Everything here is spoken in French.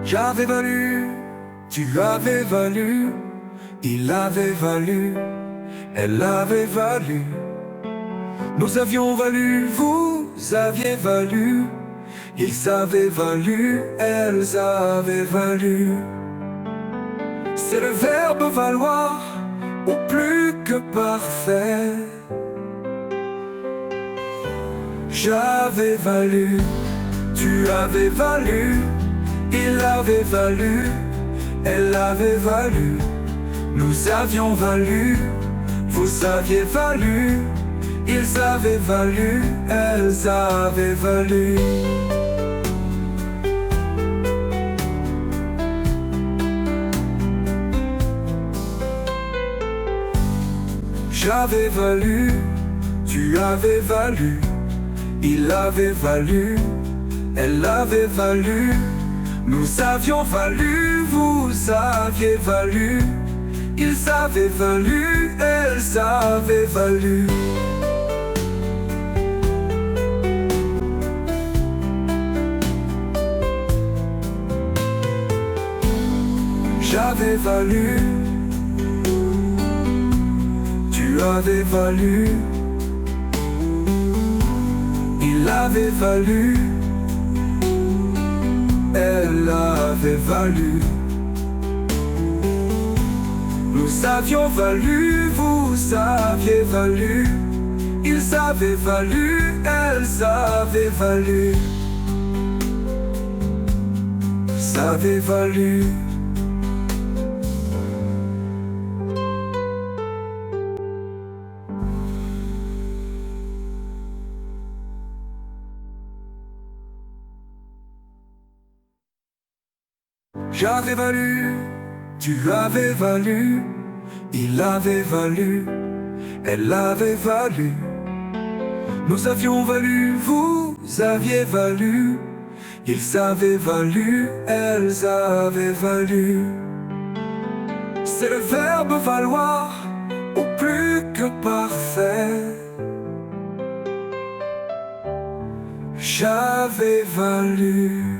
J'avais valu, tu avais valu, il avait valu, elle avait valu. Nous avions valu, vous aviez valu, ils avaient valu, elles avaient valu. C'est le verbe valoir, au plus que parfait. J'avais valu, tu avais valu, il avait valu, elle avait valu. Nous avions valu, vous aviez valu, ils avaient valu, elles avaient valu. J'avais valu, tu avais valu, il avait valu, elle avait valu. Nous avions valu, vous aviez valu, ils avaient valu, elles avaient valu. J'avais valu, tu avais valu, il avait valu, elle avait valu. Nous avions valu, vous aviez valu, ils avaient valu, elles avaient valu. Ça avait valu. J'avais valu, tu avais valu, il avait valu, elle avait valu. Nous avions valu, vous aviez valu, ils avaient valu, elles avaient valu. C'est le verbe valoir, au plus que parfait. J'avais valu.